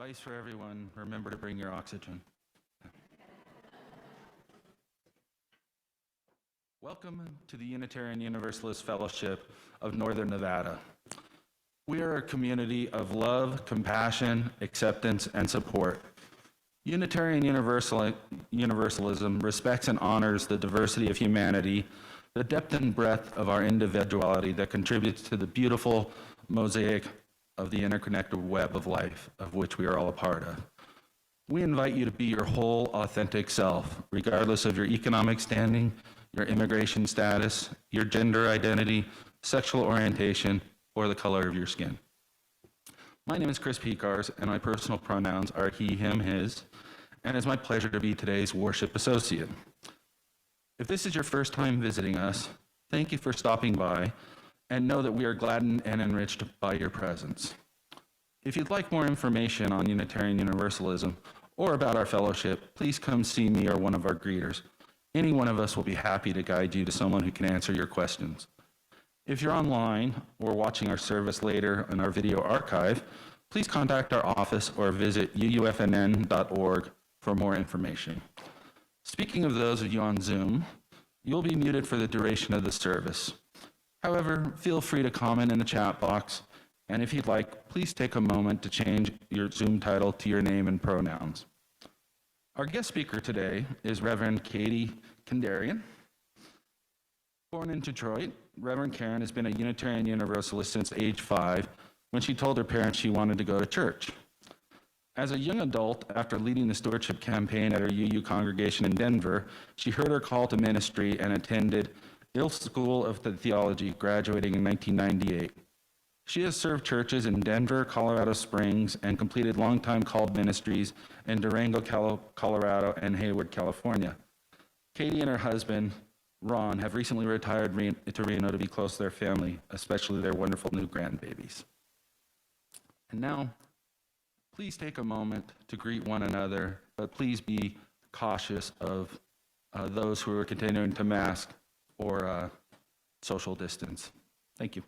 Advice for everyone, remember to bring your oxygen. Welcome to the Unitarian Universalist Fellowship of Northern Nevada. We are a community of love, compassion, acceptance, and support. Unitarian Universalism respects and honors the diversity of humanity, the depth and breadth of our individuality that contributes to the beautiful mosaic of the interconnected web of life of which we are all a part of. We invite you to be your whole authentic self, regardless of your economic standing, your immigration status, your gender identity, sexual orientation, or the color of your skin. My name is Chris Pecars, and my personal pronouns are he, him, his, and it's my pleasure to be today's worship associate. If this is your first time visiting us, thank you for stopping by, and know that we are gladdened and enriched by your presence. If you'd like more information on Unitarian Universalism or about our fellowship, please come see me or one of our greeters. Any one of us will be happy to guide you to someone who can answer your questions. If you're online or watching our service later in our video archive, please contact our office or visit uufnn.org for more information. Speaking of those of you on Zoom, you'll be muted for the duration of the service. However, feel free to comment in the chat box, and if you'd like, please take a moment to change your Zoom title to your name and pronouns. Our guest speaker today is Reverend Katie Kandarian. Born in Detroit, Reverend Karen has been a Unitarian Universalist since age 5, when she told her parents she wanted to go to church. As a young adult, after leading the stewardship campaign at her UU congregation in Denver, she heard her call to ministry and attended Hill School of Theology, graduating in 1998. She has served churches in Denver, Colorado Springs, and completed long-time called ministries in Durango, Colorado, and Hayward, California. Katie and her husband, Ron, have recently retired to Reno to be close to their family, especially their wonderful new grandbabies. And now, please take a moment to greet one another, but please be cautious of those who are continuing to mask or social distance. Thank you.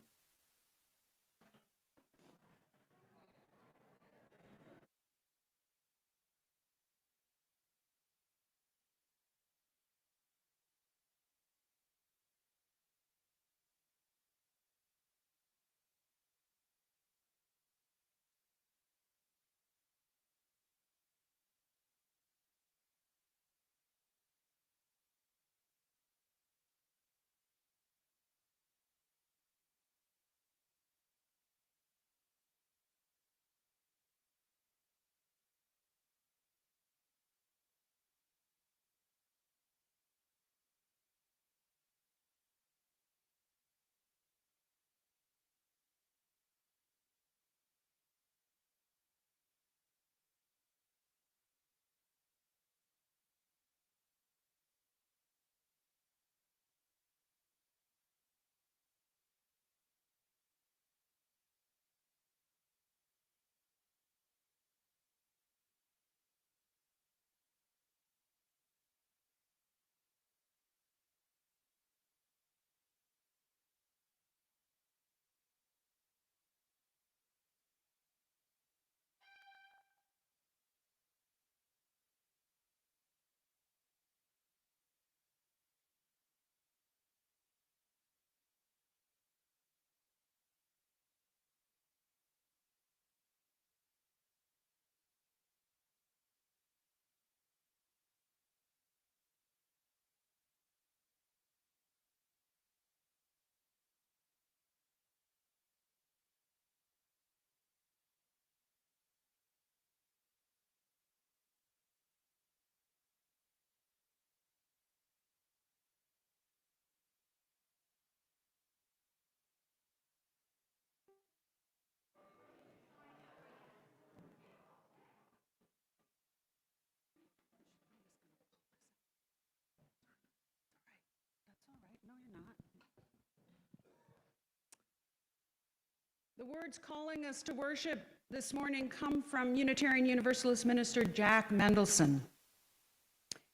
The words calling us to worship this morning come from Unitarian Universalist minister Jack Mendelson.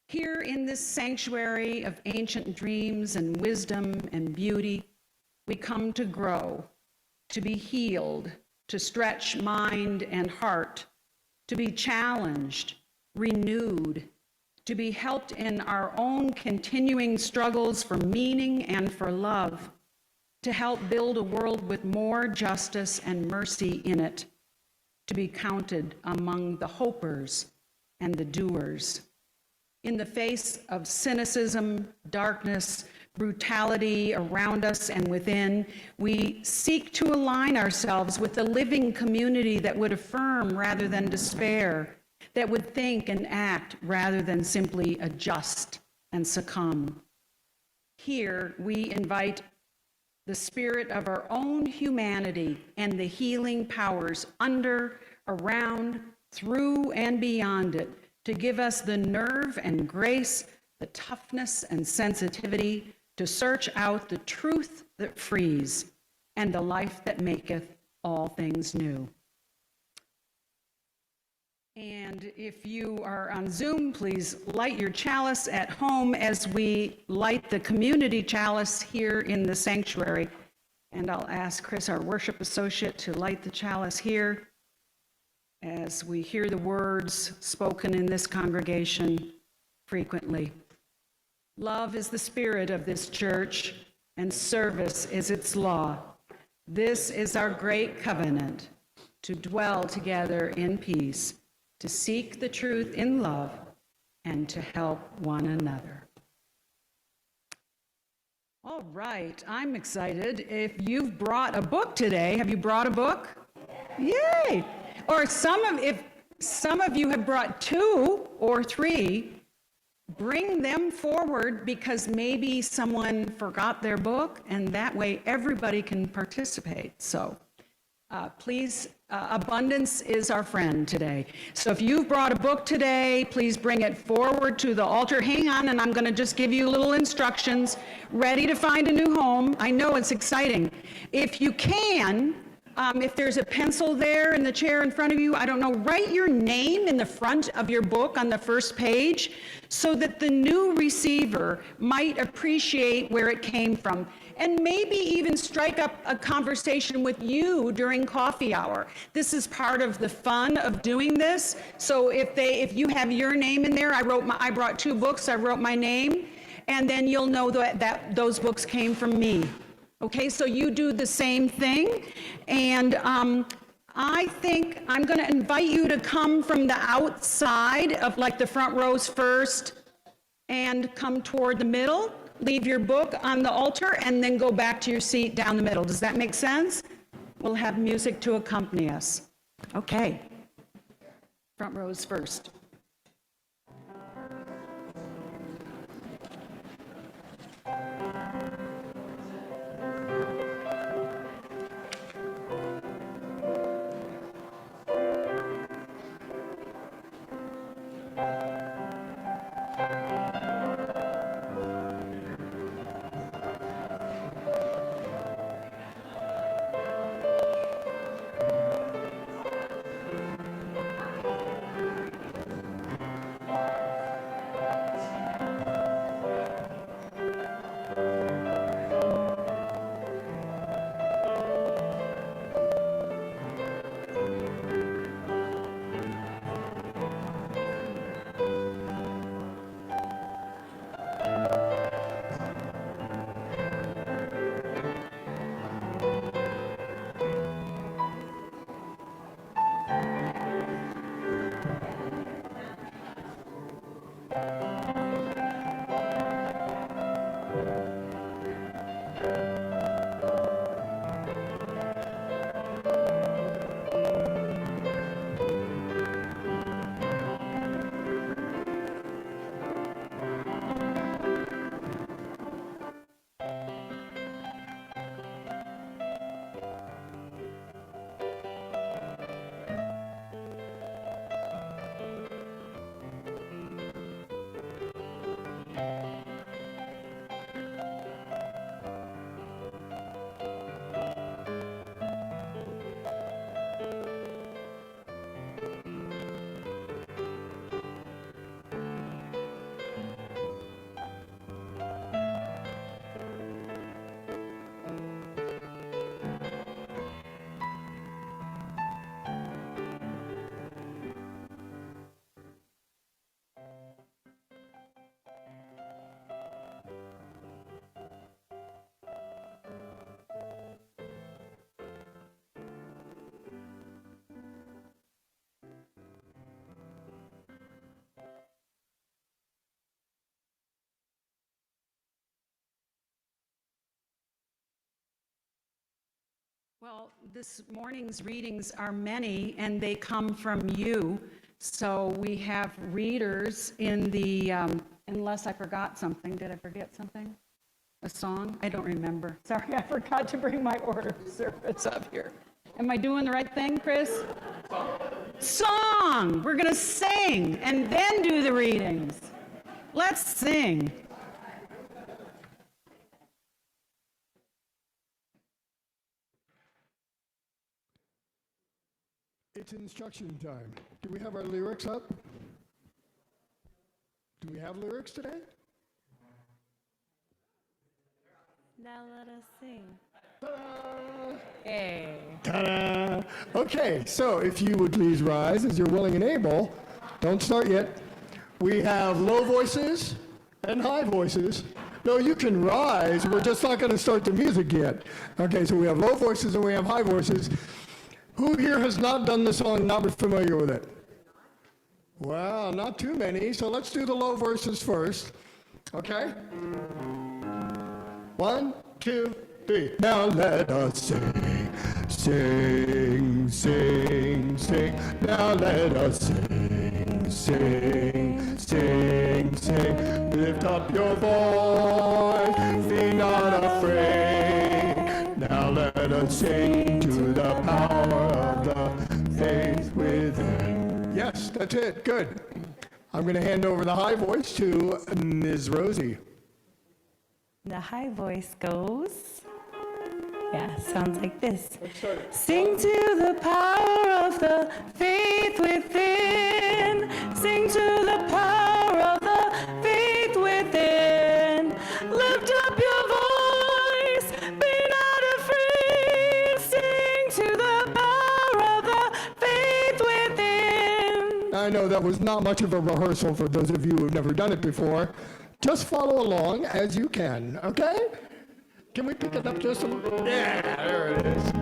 Here in this sanctuary of ancient dreams and wisdom and beauty, we come to grow, to be healed, to stretch mind and heart, to be challenged, renewed, to be helped in our own continuing struggles for meaning and for love, to help build a world with more justice and mercy in it, to be counted among the hopers and the doers. In the face of cynicism, darkness, brutality around us and within, we seek to align ourselves with a living community that would affirm rather than despair, that would think and act rather than simply adjust and succumb. Here, we invite the spirit of our own humanity and the healing powers under, around, through, and beyond it to give us the nerve and grace, the toughness and sensitivity to search out the truth that frees and the life that maketh all things new. And if you are on Zoom, please light your chalice at home as we light the community chalice here in the sanctuary. And I'll ask Chris, our worship associate, to light the chalice here as we hear the words spoken in this congregation frequently. Love is the spirit of this church, and service is its law. This is our great covenant, to dwell together in peace, to seek the truth in love, and to help one another. All right, I'm excited. If you've brought a book today, have you brought a book? Yay! Or if some of you have brought 2 or 3, bring them forward because maybe someone forgot their book, and that way everybody can participate. So please, abundance is our friend today. So if you've brought a book today, please bring it forward to the altar. Hang on, and I'm going to just give you little instructions. Ready to find a new home. I know it's exciting. If you can, If there's a pencil there in the chair in front of you, I don't know, write your name in the front of your book on the first page so that the new receiver might appreciate where it came from. And maybe even strike up a conversation with you during coffee hour. This is part of the fun of doing this. So if you have your name in there, I brought 2 books, I wrote my name, and then you'll know that those books came from me. Okay, so you do the same thing, and I think I'm going to invite you to come from the outside of like the front rows first and come toward the middle. Leave your book on the altar and then go back to your seat down the middle. Does that make sense? We'll have music to accompany us. Okay, front rows first. Well, this morning's readings are many, and they come from you. So we have readers in the, unless I forgot something. Did I forget something? A song? I don't remember. Sorry, I forgot to bring my order of service up here. Am I doing the right thing, Chris? Song! We're going to sing and then do the readings. Let's sing. It's instruction time. Do we have our lyrics up? Do we have lyrics today? Now let us sing. Ta-da! Hey. Ta-da! Okay, so if you would please rise as you're willing and able. Don't start yet. We have low voices and high voices. No, you can rise. We're just not going to start the music yet. Okay, so we have low voices and we have high voices. Who here has not done the song, not familiar with it? Well, not too many, so let's do the low voices first, okay? 1, 2, 3. Now let us sing, sing, sing, sing. Now let us sing, sing, sing, sing. Lift up your voice, be not afraid. Now let us sing to the power of the faith within. Yes, that's it. Good. I'm going to hand over the high voice to Ms. Rosie. The high voice goes. Yeah, sounds like this. Sing to the power of the faith within. Sing to the power of the faith within. Lift up your voice, be not afraid. Sing to the power of the faith within. I know that was not much of a rehearsal for those of you who've never done it before. Just follow along as you can, okay? Can we pick it up just a little? Yeah, there it is.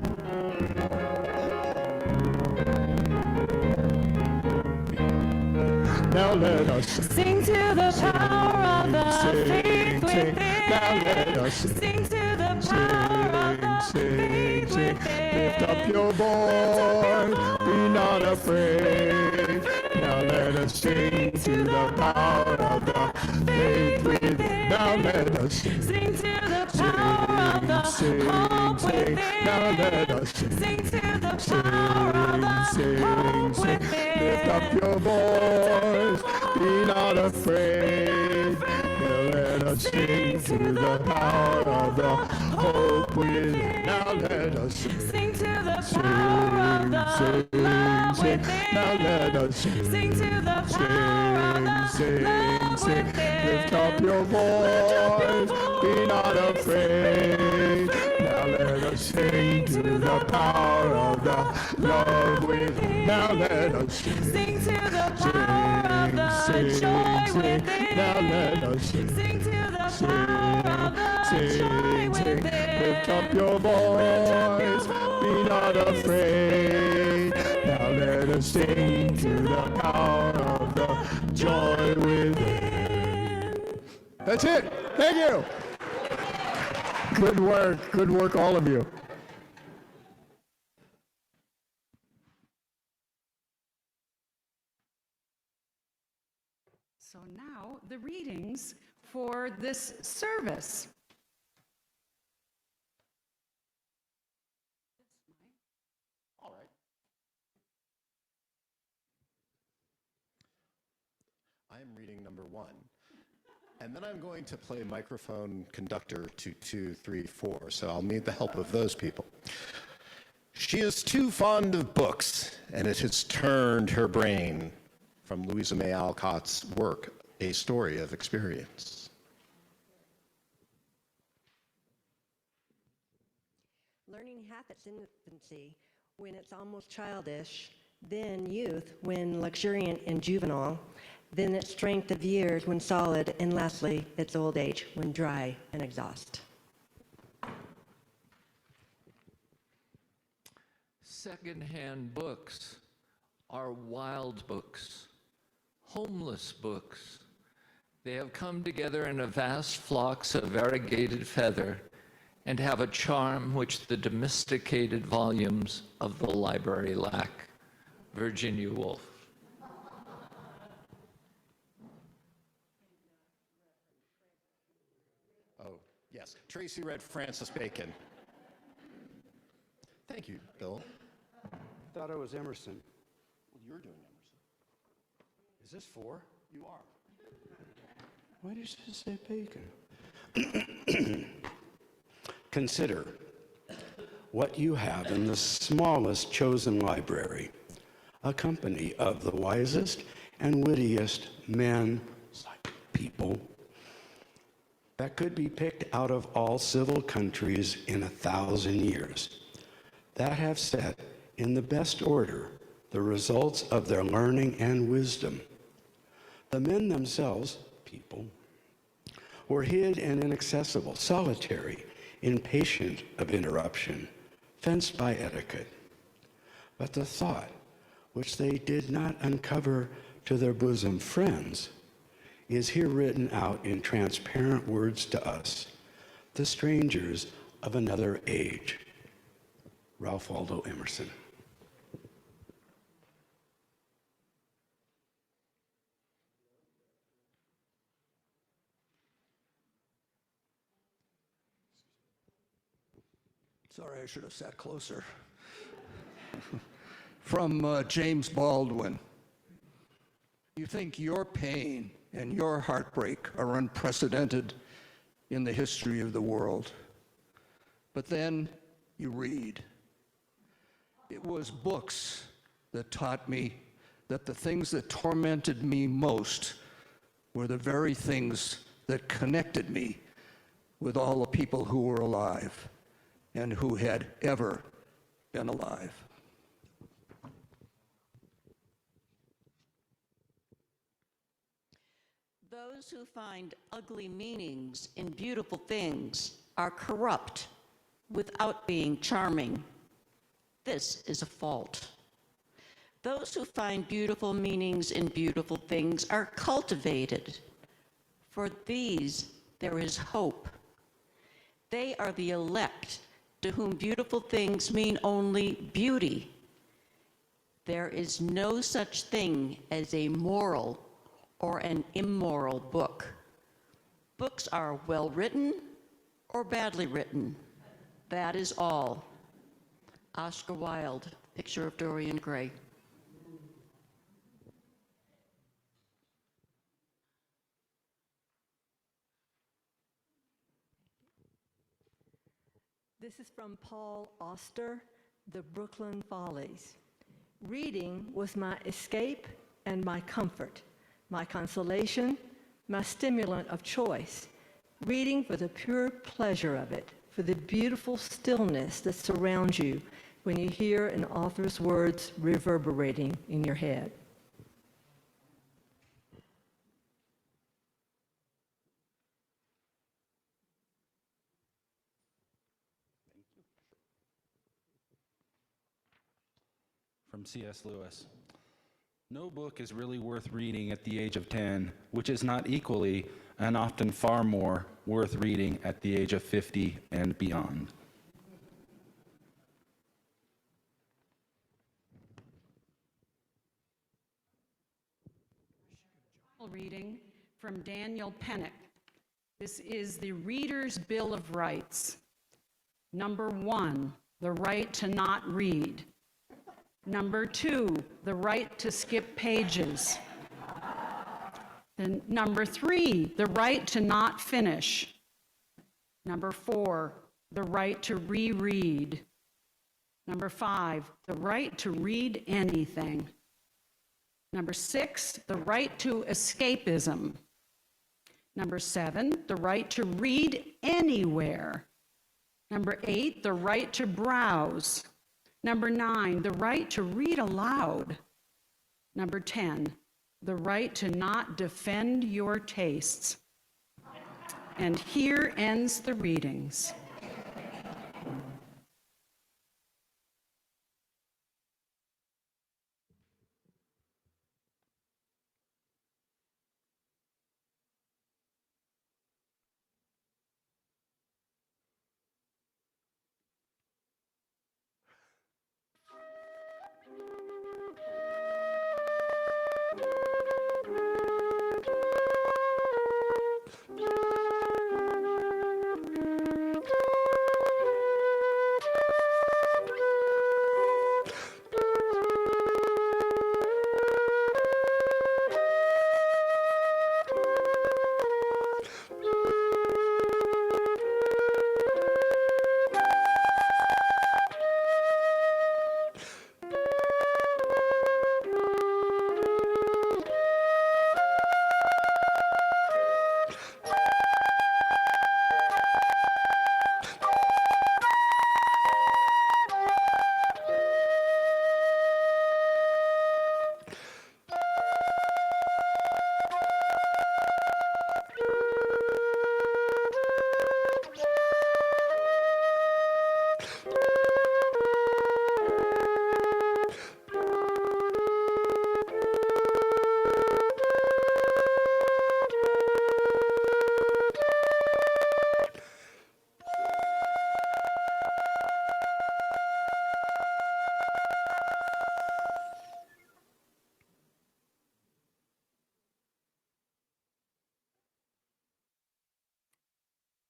Now let us Sing to the power of the faith within. Now let us Sing to the power of the faith within. Lift up your voice, be not afraid. Now let us sing to the power of the faith within. Now let us sing. Sing to the power of the hope within. Now let us sing. Sing to the power of the hope within. Lift up your voice, be not afraid. Now let us sing to the power of the hope within. Now let us sing. Sing to the power of the love within. Now let us sing. Sing to the power of the love within. Lift up your voice, be not afraid. Now let us sing to the power of the love within. Now let us sing. Sing to the power of the joy within. Now let us sing. Sing to the power of the joy within. Lift up your voice, be not afraid. Now let us sing to the power of the joy within. That's it. Thank you. Good work, all of you. So now the readings for this service. I'm reading number 1. And then I'm going to play microphone conductor 2, 2, 3, 4. So I'll need the help of those people. She is too fond of books, and it has turned her brain, from Louisa May Alcott's work, A Story of Experience. Learning habits in infancy when it's almost childish, then youth when luxuriant and juvenile, then its strength of years when solid, and lastly, its old age when dry and exhaust. Secondhand books are wild books, homeless books. They have come together in a vast flocks of variegated feather and have a charm which the domesticated volumes of the library lack. Virginia Woolf. Oh, yes. Tracy read Francis Bacon. Thank you, Bill. I thought it was Emerson. Well, you're doing Emerson. Is this 4? You are. Why did you say bacon? Consider what you have in the smallest chosen library, a company of the wisest and wittiest men, people, that could be picked out of all civil countries in 1,000 years, that have set in the best order the results of their learning and wisdom. The men themselves, people, were hid and inaccessible, solitary, impatient of interruption, fenced by etiquette. But the thought which they did not uncover to their bosom friends is here written out in transparent words to us, the strangers of another age. Ralph Waldo Emerson. Sorry, I should have sat closer. From James Baldwin. You think your pain and your heartbreak are unprecedented in the history of the world. But then you read. It was books that taught me that the things that tormented me most were the very things that connected me with all the people who were alive and who had ever been alive. Those who find ugly meanings in beautiful things are corrupt without being charming. This is a fault. Those who find beautiful meanings in beautiful things are cultivated. For these there is hope. They are the elect, to whom beautiful things mean only beauty. There is no such thing as a moral or an immoral book. Books are well written or badly written. That is all. Oscar Wilde, Picture of Dorian Gray. This is from Paul Auster, The Brooklyn Follies. Reading was my escape and my comfort, my consolation, my stimulant of choice. Reading for the pure pleasure of it, for the beautiful stillness that surrounds you when you hear an author's words reverberating in your head. From C.S. Lewis. No book is really worth reading at the age of 10, which is not equally and often far more worth reading at the age of 50 and beyond. Reading from Daniel Pennock. This is the Reader's Bill of Rights. Number 1, the right to not read. Number 2, the right to skip pages. Then number 3, the right to not finish. Number 4, the right to reread. Number 5, the right to read anything. Number 6, the right to escapism. Number 7, the right to read anywhere. Number 8, the right to browse. Number 9, the right to read aloud. Number 10, the right to not defend your tastes. And here ends the readings.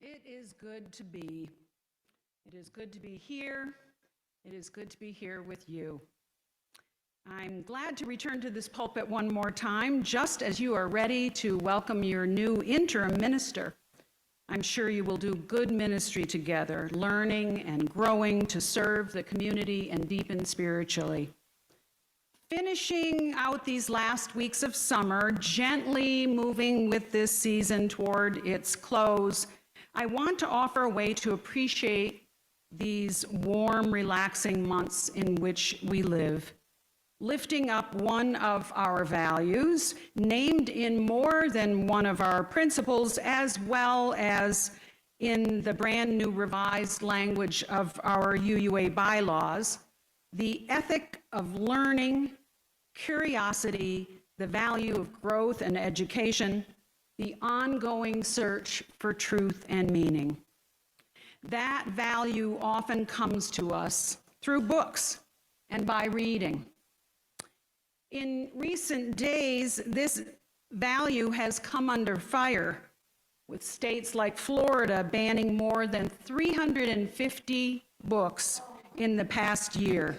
It is good to be. It is good to be here. It is good to be here with you. I'm glad to return to this pulpit one more time, just as you are ready to welcome your new interim minister. I'm sure you will do good ministry together, learning and growing to serve the community and deepen spiritually. Finishing out these last weeks of summer, gently moving with this season toward its close, I want to offer a way to appreciate these warm, relaxing months in which we live, lifting up one of our values, named in more than one of our principles, as well as in the brand new revised language of our UUA bylaws, the ethic of learning, curiosity, the value of growth and education, the ongoing search for truth and meaning. That value often comes to us through books and by reading. In recent days, this value has come under fire, with states like Florida banning more than 350 books in the past year.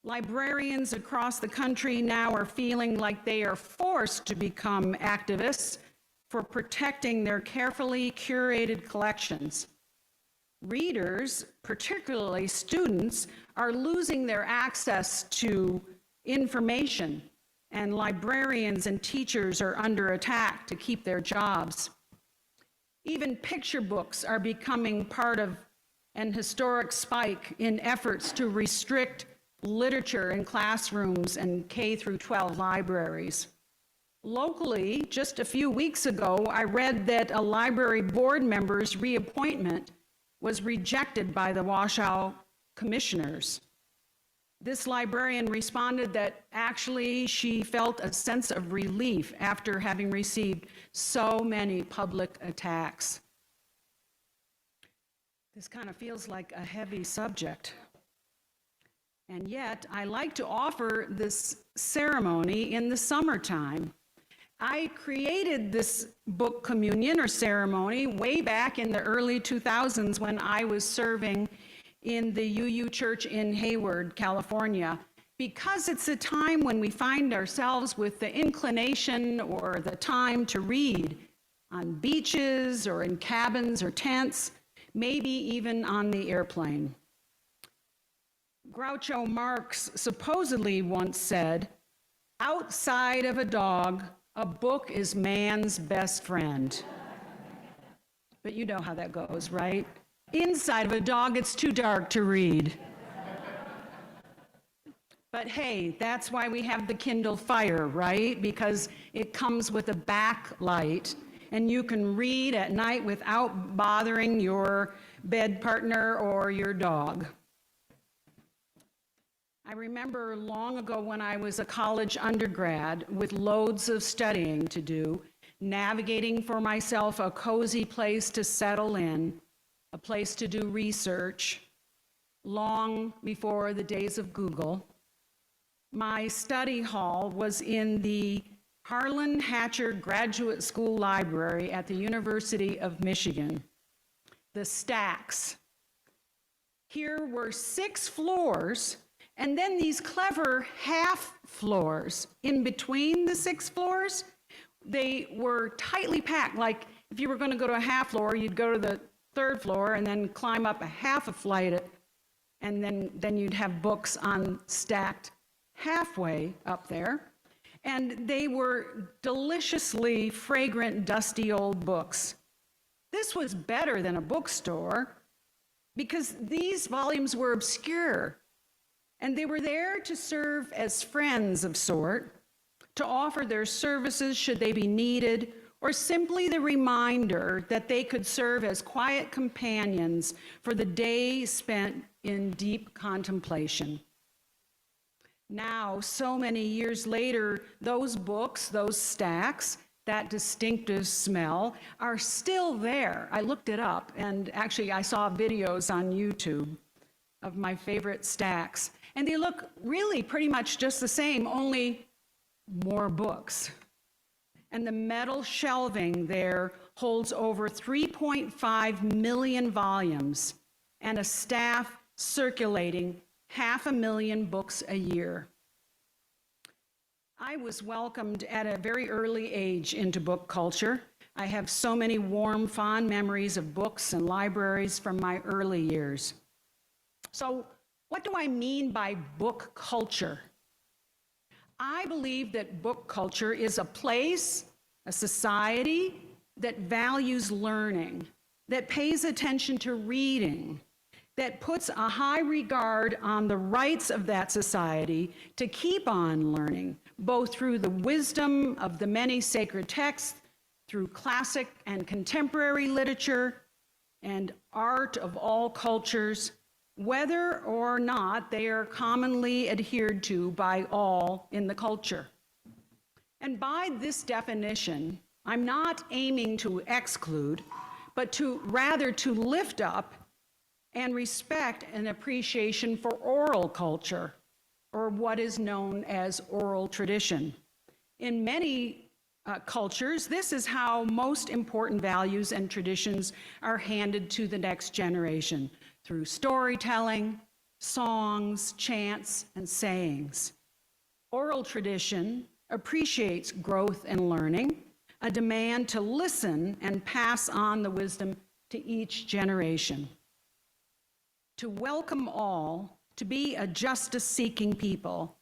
Librarians across the country now are feeling like they are forced to become activists for protecting their carefully curated collections. Readers, particularly students, are losing their access to information, and librarians and teachers are under attack to keep their jobs. Even picture books are becoming part of an historic spike in efforts to restrict literature in classrooms and K-12 libraries. Locally, just a few weeks ago, I read that a library board member's reappointment was rejected by the Washoe commissioners. This librarian responded that actually she felt a sense of relief after having received so many public attacks. This kind of feels like a heavy subject. And yet, I like to offer this ceremony in the summertime. I created this book communion or ceremony way back in the early 2000s when I was serving in the UU Church in Hayward, California, because it's a time when we find ourselves with the inclination or the time to read on beaches or in cabins or tents, maybe even on the airplane. Groucho Marx supposedly once said, "Outside of a dog, a book is man's best friend." But you know how that goes, right? Inside of a dog, it's too dark to read. But hey, that's why we have the Kindle Fire, right? Because it comes with a backlight, and you can read at night without bothering your bed partner or your dog. I remember long ago when I was a college undergrad with loads of studying to do, navigating for myself a cozy place to settle in, a place to do research, long before the days of Google. My study hall was in the Harlan Hatcher Graduate School Library at the University of Michigan, the Stacks. Here were 6 floors, and then these clever half floors in between the 6 floors. They were tightly packed, like if you were going to go to a half floor, you'd go to the 3rd floor and then climb up a half a flight, and then you'd have books on stacked halfway up there. And they were deliciously fragrant, dusty old books. This was better than a bookstore because these volumes were obscure, and they were there to serve as friends of sort, to offer their services should they be needed, or simply the reminder that they could serve as quiet companions for the day spent in deep contemplation. Now, so many years later, those books, those stacks, that distinctive smell are still there. I looked it up, and actually I saw videos on YouTube of my favorite stacks, and they look really pretty much just the same, only more books. And the metal shelving there holds over 3.5 million volumes and a staff circulating 500,000 books a year. I was welcomed at a very early age into book culture. I have so many warm, fond memories of books and libraries from my early years. So, what do I mean by book culture? I believe that book culture is a place, a society that values learning, that pays attention to reading, that puts a high regard on the rights of that society to keep on learning, both through the wisdom of the many sacred texts, through classic and contemporary literature, and art of all cultures, whether or not they are commonly adhered to by all in the culture. And by this definition, I'm not aiming to exclude, but rather to lift up and respect and appreciation for oral culture, or what is known as oral tradition. In many cultures, this is how most important values and traditions are handed to the next generation, through storytelling, songs, chants, and sayings. Oral tradition appreciates growth and learning, a demand to listen and pass on the wisdom to each generation. To welcome all, to be a justice-seeking people,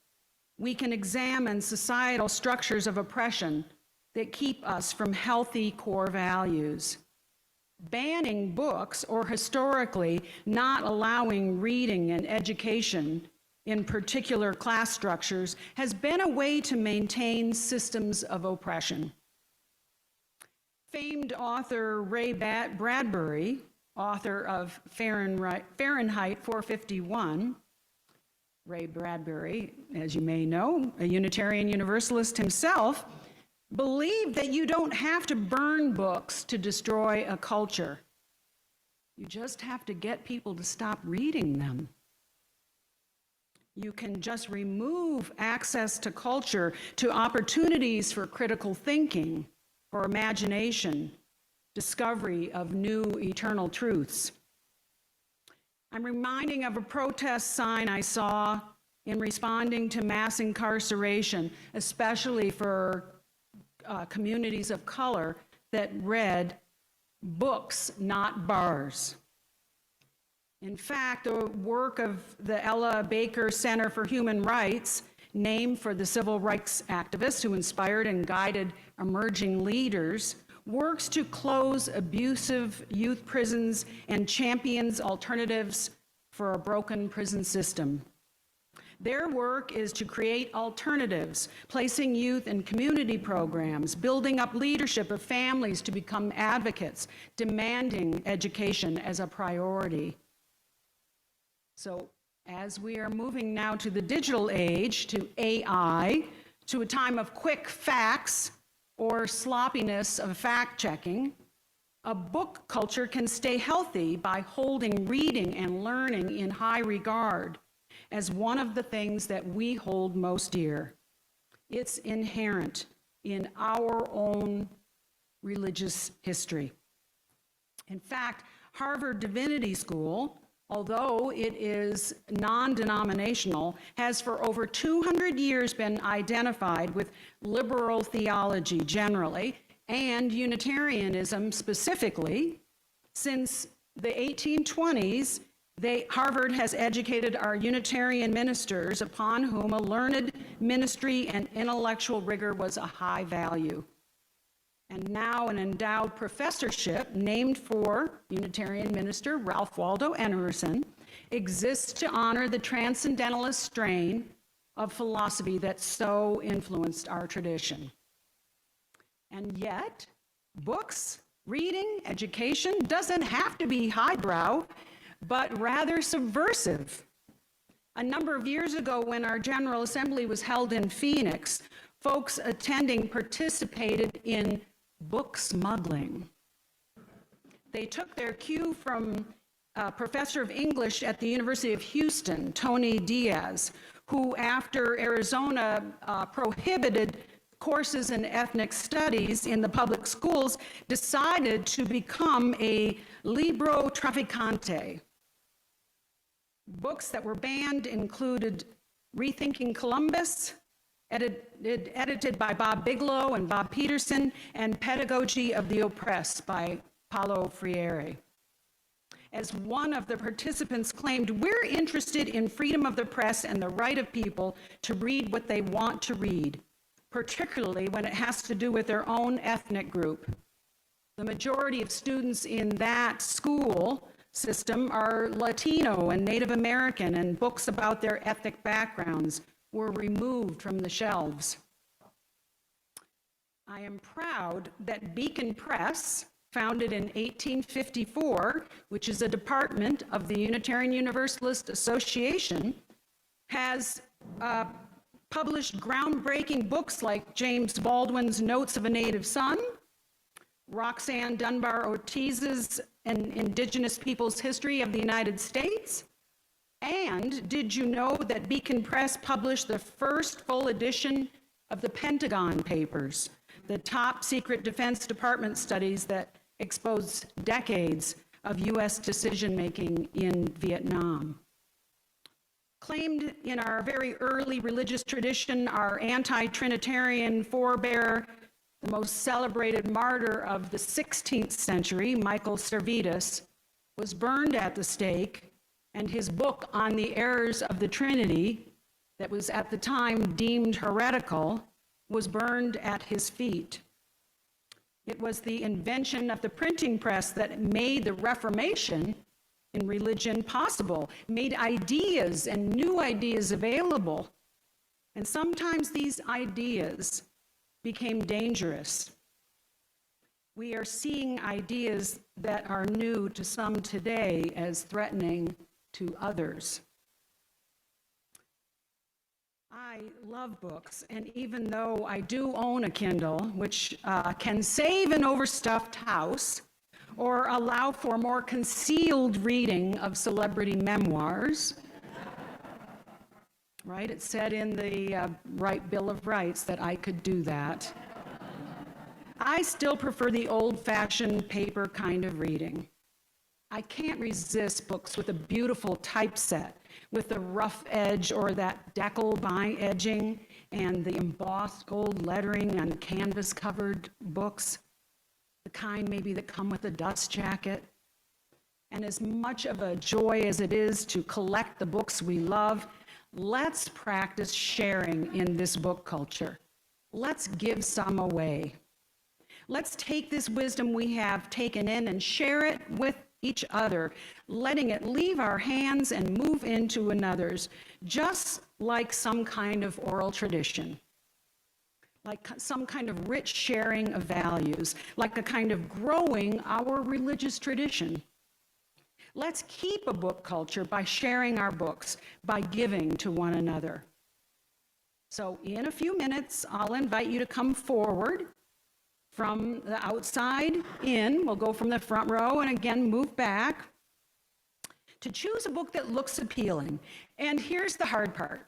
we can examine societal structures of oppression that keep us from healthy core values. Banning books, or historically not allowing reading and education in particular class structures, has been a way to maintain systems of oppression. Famed author Ray Bradbury, author of Fahrenheit 451, Ray Bradbury, as you may know, a Unitarian Universalist himself, believed that you don't have to burn books to destroy a culture. You just have to get people to stop reading them. You can just remove access to culture, to opportunities for critical thinking or imagination, discovery of new eternal truths. I'm reminding of a protest sign I saw in responding to mass incarceration, especially for communities of color, that read, "Books, not bars." In fact, the work of the Ella Baker Center for Human Rights, named for the civil rights activist who inspired and guided emerging leaders, works to close abusive youth prisons and champions alternatives for a broken prison system. Their work is to create alternatives, placing youth in community programs, building up leadership of families to become advocates, demanding education as a priority. So as we are moving now to the digital age, to AI, to a time of quick facts or sloppiness of fact-checking, a book culture can stay healthy by holding reading and learning in high regard as one of the things that we hold most dear. It's inherent in our own religious history. In fact, Harvard Divinity School, although it is non-denominational, has for over 200 years been identified with liberal theology generally, and Unitarianism specifically. Since the 1820s, Harvard has educated our Unitarian ministers, upon whom a learned ministry and intellectual rigor was a high value. And now an endowed professorship named for Unitarian minister Ralph Waldo Emerson exists to honor the transcendentalist strain of philosophy that so influenced our tradition. And yet, books, reading, education doesn't have to be highbrow, but rather subversive. A number of years ago, when our General Assembly was held in Phoenix, folks attending participated in book smuggling. They took their cue from a professor of English at the University of Houston, Tony Diaz, who, after Arizona prohibited courses in ethnic studies in the public schools, decided to become a libro trafficante. Books that were banned included Rethinking Columbus, edited by Bob Bigelow and Bob Peterson, and Pedagogy of the Oppressed by Paulo Freire. As one of the participants claimed, we're interested in freedom of the press and the right of people to read what they want to read, particularly when it has to do with their own ethnic group. The majority of students in that school system are Latino and Native American, and books about their ethnic backgrounds were removed from the shelves. I am proud that Beacon Press, founded in 1854, which is a department of the Unitarian Universalist Association, has published groundbreaking books like James Baldwin's Notes of a Native Son, Roxanne Dunbar Ortiz's An Indigenous Peoples' History of the United States. And did you know that Beacon Press published the first full edition of the Pentagon Papers, the top secret Defense Department studies that expose decades of U.S. decision-making in Vietnam? Claimed in our very early religious tradition, our anti-Trinitarian forebear, the most celebrated martyr of the 16th century, Michael Servetus, was burned at the stake, and his book on the errors of the Trinity, that was at the time deemed heretical, was burned at his feet. It was the invention of the printing press that made the Reformation in religion possible, made ideas and new ideas available. And sometimes these ideas became dangerous. We are seeing ideas that are new to some today as threatening to others. I love books, and even though I do own a Kindle, which can save an overstuffed house or allow for more concealed reading of celebrity memoirs, right? It said in the Bill of Rights that I could do that. I still prefer the old-fashioned paper kind of reading. I can't resist books with a beautiful typeset, with the rough edge or that decal bind edging and the embossed gold lettering on canvas-covered books, the kind maybe that come with a dust jacket. And as much of a joy as it is to collect the books we love, let's practice sharing in this book culture. Let's give some away. Let's take this wisdom we have taken in and share it with each other, letting it leave our hands and move into another's, just like some kind of oral tradition, like some kind of rich sharing of values, like a kind of growing our religious tradition. Let's keep a book culture by sharing our books, by giving to one another. So in a few minutes, I'll invite you to come forward from the outside in. We'll go from the front row and again move back to choose a book that looks appealing. And here's the hard part.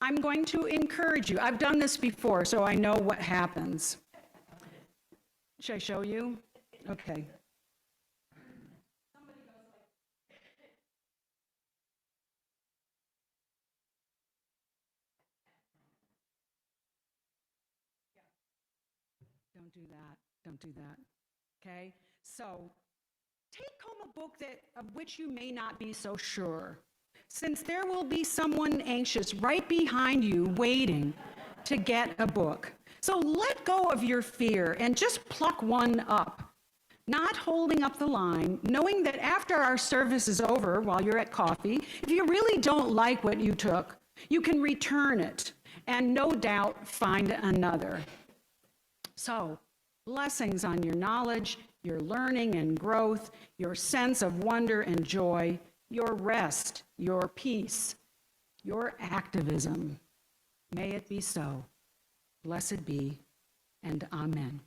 I'm going to encourage you. I've done this before, so I know what happens. Should I show you? Okay. Don't do that. Don't do that. Okay? So, take home a book of which you may not be so sure, since there will be someone anxious right behind you waiting to get a book. So let go of your fear and just pluck one up, not holding up the line, knowing that after our service is over, while you're at coffee, if you really don't like what you took, you can return it and no doubt find another. So, blessings on your knowledge, your learning and growth, your sense of wonder and joy, your rest, your peace, your activism. May it be so. Blessed be, and amen.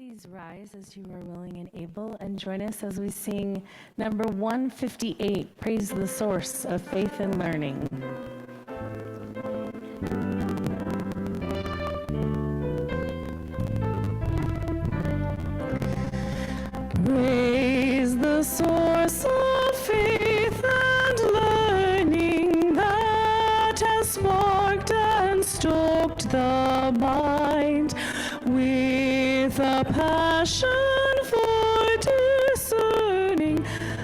Please rise as you are willing and able and join us as we sing number 158, Praise the Source of Faith and Learning. Praise the source of faith and learning that has sparked and stoked the mind with a passion for discerning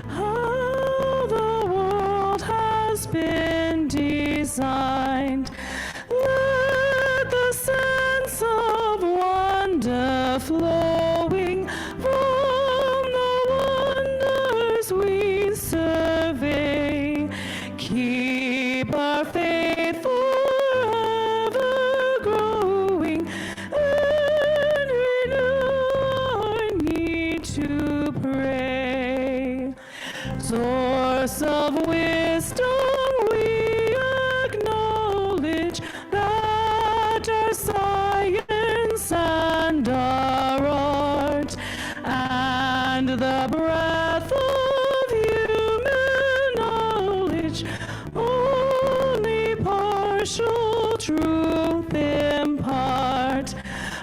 how the world has been designed. Let the sense of wonder flowing from the wonders we survey keep our faith forever growing and renew our need to pray. Source of wisdom, we acknowledge that our science and our art and the breadth of human knowledge only partial truth impart.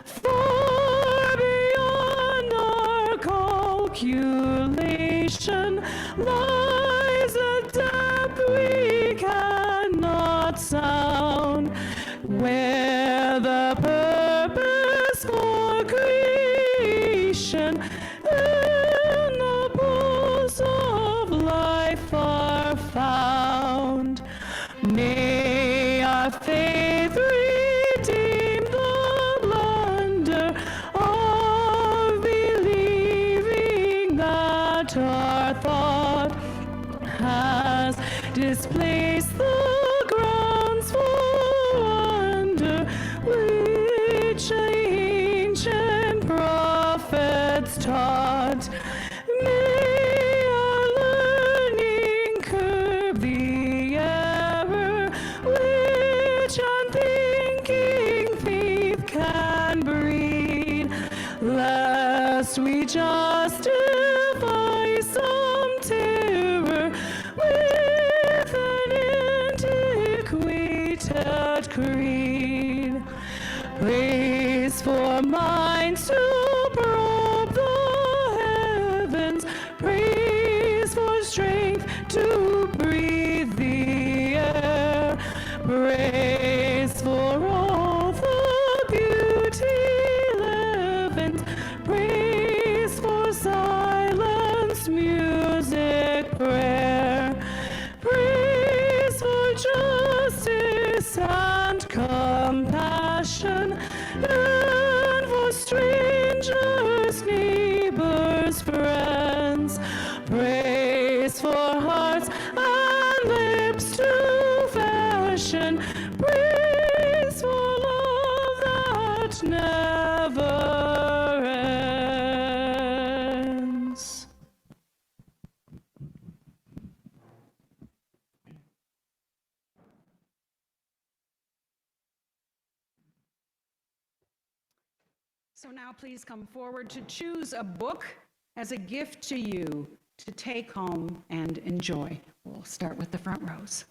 Far beyond our calculation lies a depth we cannot sound, where the purpose for creation and the pulse of life are found. May our faith redeem the blunder of believing that our thought has displaced the grounds for wonder which ancient prophets taught. May our learning curb the error which unthinking faith can breed, lest we justify some terror with an antiquated creed. Praise for minds to probe the heavens, praise for strength to breathe the air, praise for all the beauty levens, praise for silence, music, prayer, praise for justice and compassion, and for strangers, neighbors, friends, praise for hearts and lips to fashion, praise for love that never ends. So now please come forward to choose a book as a gift to you to take home and enjoy. We'll start with the front rows.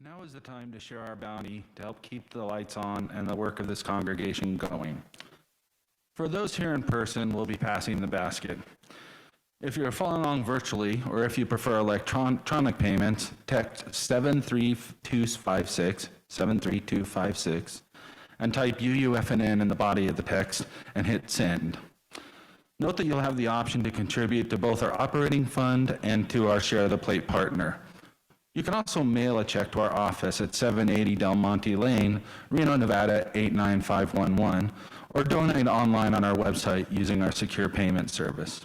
Now is the time to share our bounty to help keep the lights on and the work of this congregation going. For those here in person, we'll be passing the basket. If you're following along virtually, or if you prefer electronic payments, text 73256, and type UUFNN in the body of the text and hit send. Note that you'll have the option to contribute to both our operating fund and to our Share the Plate partner. You can also mail a check to our office at 780 Del Monte Lane, Reno, Nevada 89511, or donate online on our website using our secure payment service.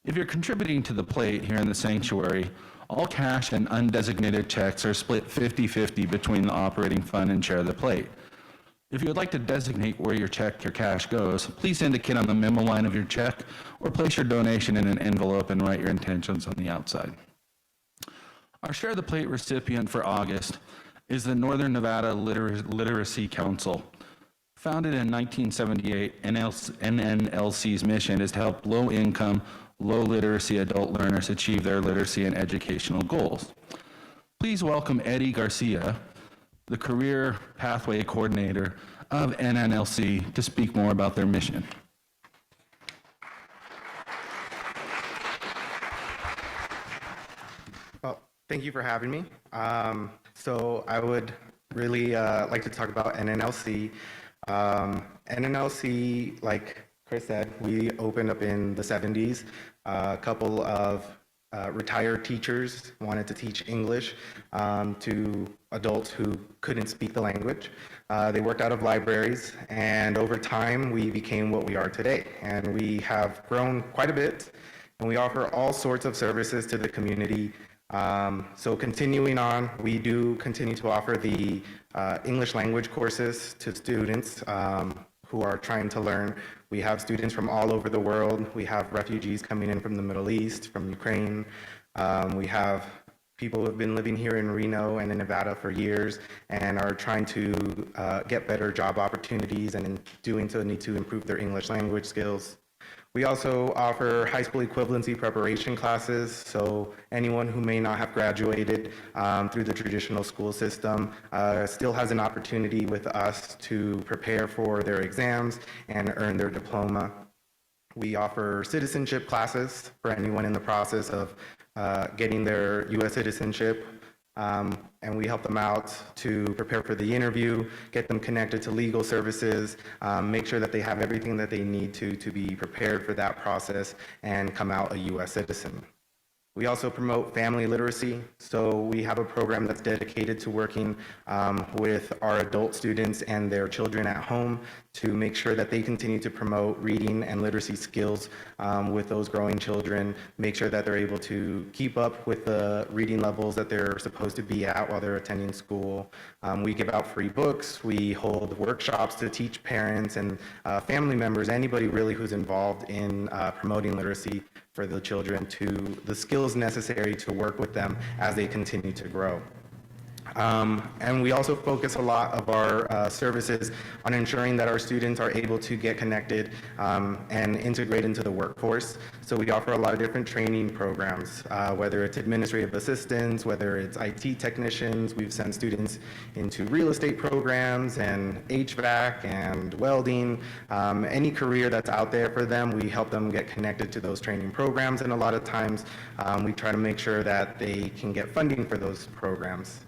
If you're contributing to the plate here in the sanctuary, all cash and undesignated checks are split 50-50 between the operating fund and Share the Plate. If you would like to designate where your cash goes, please indicate on the memo line of your check or place your donation in an envelope and write your intentions on the outside. Our Share the Plate recipient for August is the Northern Nevada Literacy Council. Founded in 1978, NNLC's mission is to help low-income, low-literacy adult learners achieve their literacy and educational goals. Please welcome Eddie Garcia, the Career Pathway Coordinator of NNLC, to speak more about their mission. Well, thank you for having me. So I would really like to talk about NNLC. NNLC, like Chris said, we opened up in the 70s. A couple of retired teachers wanted to teach English to adults who couldn't speak the language. They worked out of libraries, and over time we became what we are today. And we have grown quite a bit, and we offer all sorts of services to the community. So continuing on, we do continue to offer the English language courses to students who are trying to learn. We have students from all over the world. We have refugees coming in from the Middle East, from Ukraine. We have people who have been living here in Reno and in Nevada for years and are trying to get better job opportunities, and in doing so need to improve their English language skills. We also offer high school equivalency preparation classes, so anyone who may not have graduated through the traditional school system still has an opportunity with us to prepare for their exams and earn their diploma. We offer citizenship classes for anyone in the process of getting their U.S. citizenship. And we help them out to prepare for the interview, get them connected to legal services, make sure that they have everything that they need to be prepared for that process and come out a U.S. citizen. We also promote family literacy, so we have a program that's dedicated to working with our adult students and their children at home to make sure that they continue to promote reading and literacy skills with those growing children, make sure that they're able to keep up with the reading levels that they're supposed to be at while they're attending school. We give out free books, we hold workshops to teach parents and family members, anybody really who's involved in promoting literacy for the children, to the skills necessary to work with them as they continue to grow. And we also focus a lot of our services on ensuring that our students are able to get connected and integrate into the workforce. So we offer a lot of different training programs, whether it's administrative assistants, whether it's IT technicians. We've sent students into real estate programs and HVAC and welding. Any career that's out there for them, we help them get connected to those training programs. And a lot of times we try to make sure that they can get funding for those programs.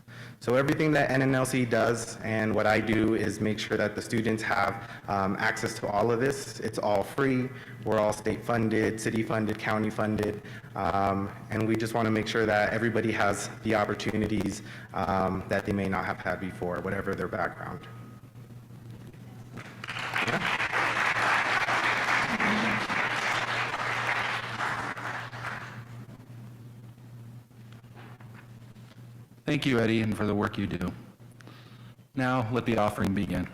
So everything that NNLC does and what I do is make sure that the students have access to all of this. It's all free. We're all state funded, city funded, county funded, and we just want to make sure that everybody has the opportunities that they may not have had before, whatever their background. Yeah. Thank you, Eddie, and for the work you do. Now, let the offering begin.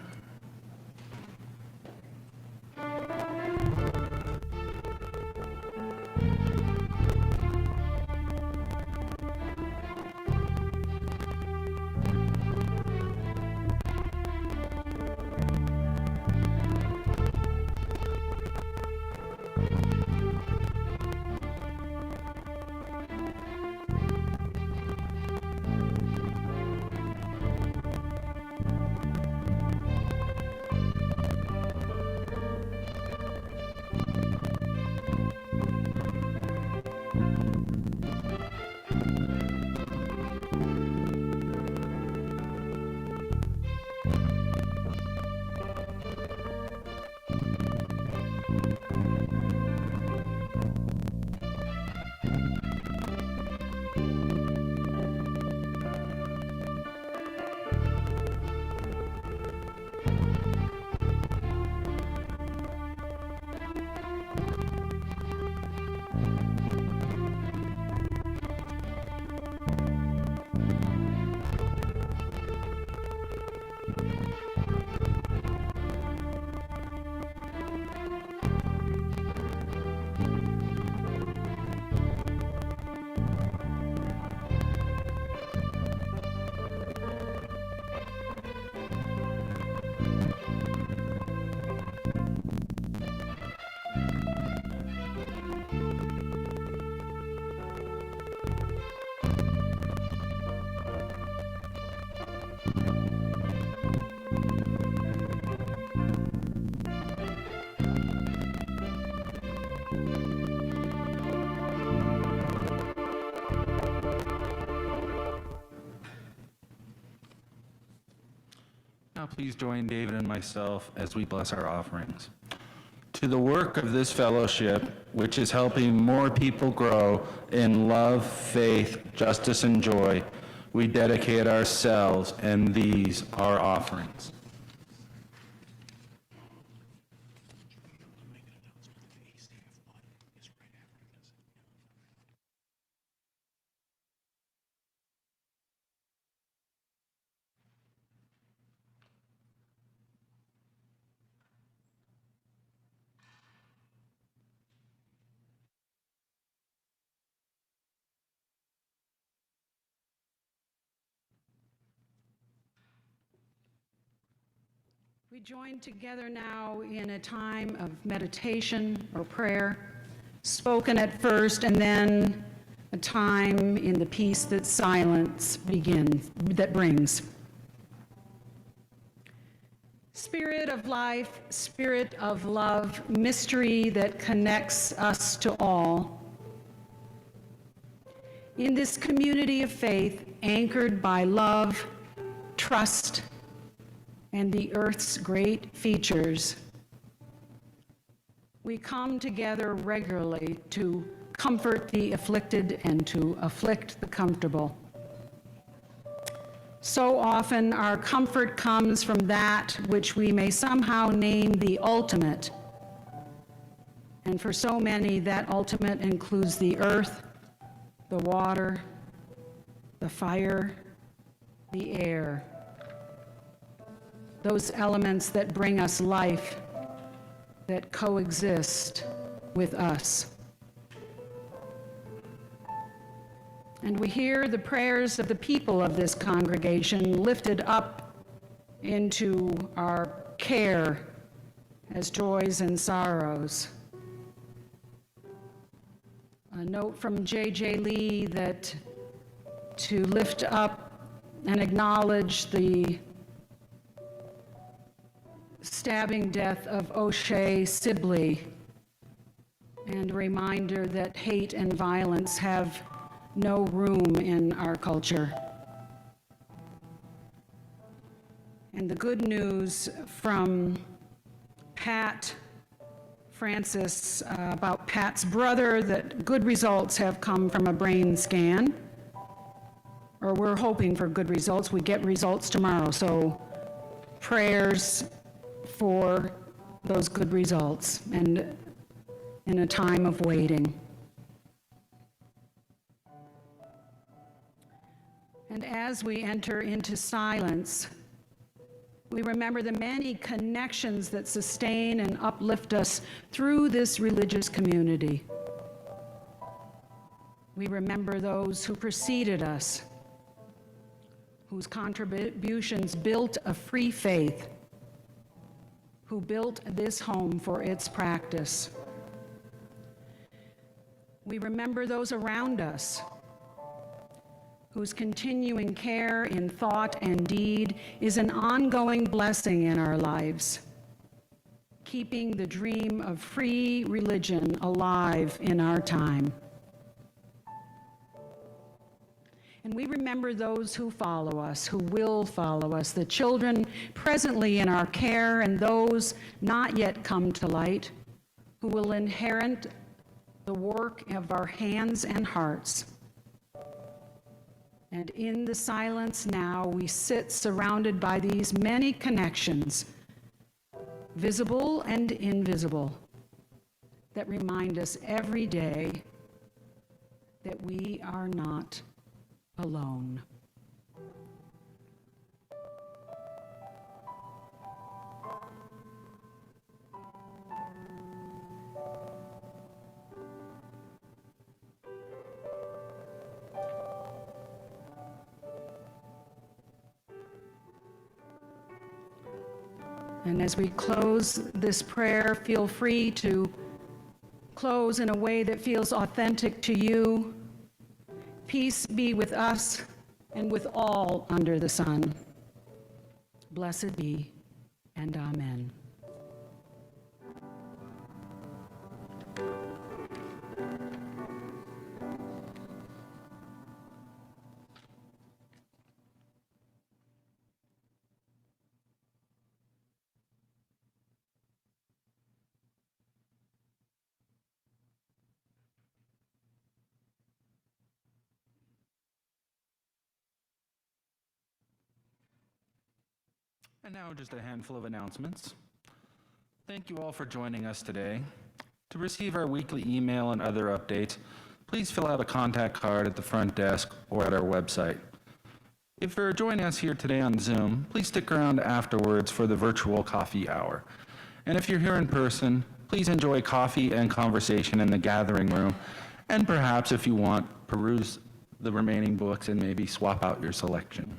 Please join David and myself as we bless our offerings. To the work of this fellowship, which is helping more people grow in love, faith, justice, and joy, we dedicate ourselves and these our offerings. We join together now in a time of meditation or prayer, spoken at first, and then a time in the peace that silence that brings. Spirit of life, spirit of love, mystery that connects us to all. In this community of faith, anchored by love, trust, and the earth's great features, we come together regularly to comfort the afflicted and to afflict the comfortable. So often our comfort comes from that which we may somehow name the ultimate. And for so many, that ultimate includes the earth, the water, the fire, the air. Those elements that bring us life, that coexist with us. And we hear the prayers of the people of this congregation lifted up into our care as joys and sorrows. A note from J.J. Lee that to lift up and acknowledge the stabbing death of O'Shea Sibley, and a reminder that hate and violence have no room in our culture. And the good news from Pat Francis about Pat's brother, that good results have come from a brain scan, or we're hoping for good results. We get results tomorrow, so prayers for those good results and in a time of waiting. And as we enter into silence, we remember the many connections that sustain and uplift us through this religious community. We remember those who preceded us, whose contributions built a free faith, who built this home for its practice. We remember those around us, whose continuing care in thought and deed is an ongoing blessing in our lives, keeping the dream of free religion alive in our time. And we remember those who follow us, who will follow us, the children presently in our care and those not yet come to light, who will inherit the work of our hands and hearts. And in the silence now, we sit surrounded by these many connections, visible and invisible, that remind us every day that we are not alone. And as we close this prayer, feel free to close in a way that feels authentic to you. Peace be with us and with all under the sun. Blessed be, and amen. And now just a handful of announcements. Thank you all for joining us today. To receive our weekly email and other updates, please fill out a contact card at the front desk or at our website. If you're joining us here today on Zoom, please stick around afterwards for the virtual coffee hour. And if you're here in person, please enjoy coffee and conversation in the gathering room, and perhaps, if you want, peruse the remaining books and maybe swap out your selection.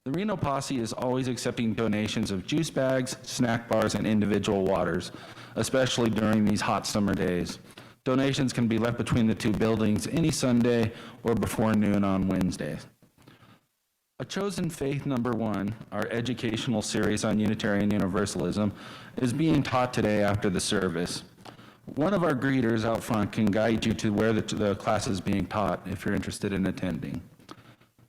The Reno Posse is always accepting donations of juice bags, snack bars, and individual waters, especially during these hot summer days. Donations can be left between the two buildings any Sunday or before noon on Wednesdays. A Chosen Faith number 1, our educational series on Unitarian Universalism, is being taught today after the service. One of our greeters out front can guide you to where the class is being taught if you're interested in attending.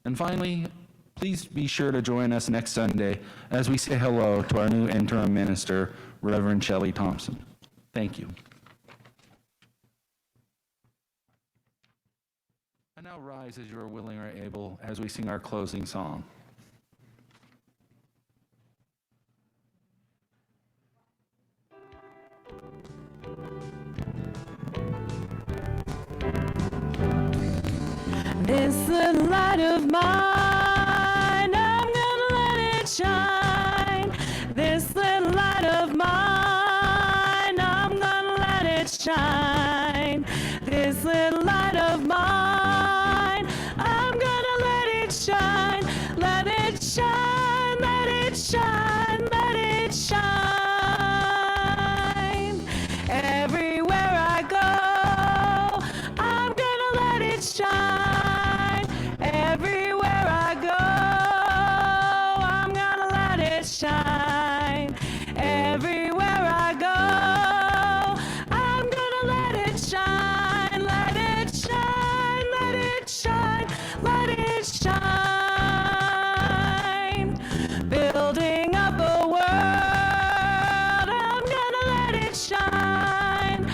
And finally, please be sure to join us next Sunday as we say hello to our new interim minister, Reverend Shelley Thompson. Thank you. And now rise as you are willing or able as we sing our closing song. This little light of mine, I'm gonna let it shine. This little light of mine, I'm gonna let it shine. This little light of mine, I'm gonna let it shine. Let it shine, let it shine, let it shine. Everywhere I go, I'm gonna let it shine. Everywhere I go, I'm gonna let it shine. Everywhere I go, I'm gonna let it shine. Let it shine, let it shine, let it shine. Building up a world, I'm gonna let it shine.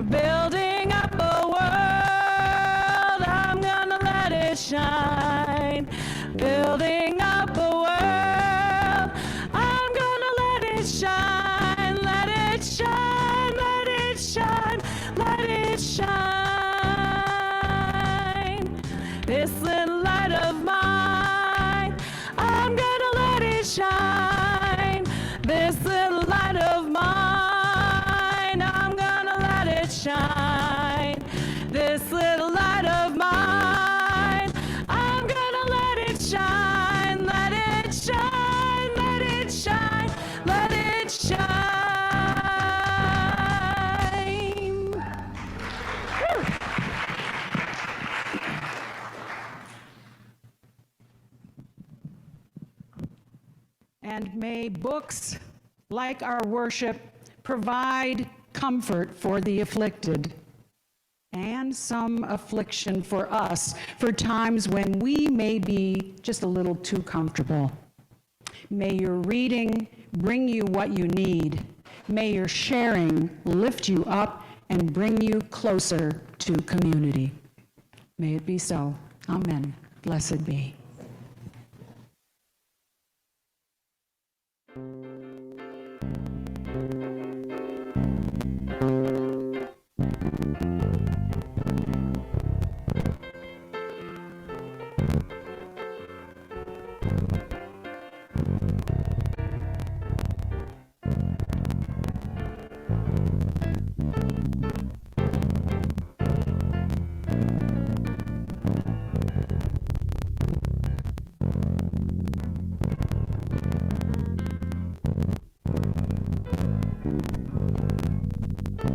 Building up a world, I'm gonna let it shine. Building up a world, I'm gonna let it shine. Let it shine, let it shine, let it shine. This little light of mine, I'm gonna let it shine. This little light of mine, I'm gonna let it shine. This little light of mine, I'm gonna let it shine. Let it shine, let it shine, let it shine. And may books, like our worship, provide comfort for the afflicted and some affliction for us for times when we may be just a little too comfortable. May your reading bring you what you need. May your sharing lift you up and bring you closer to community. May it be so. Amen. Blessed be.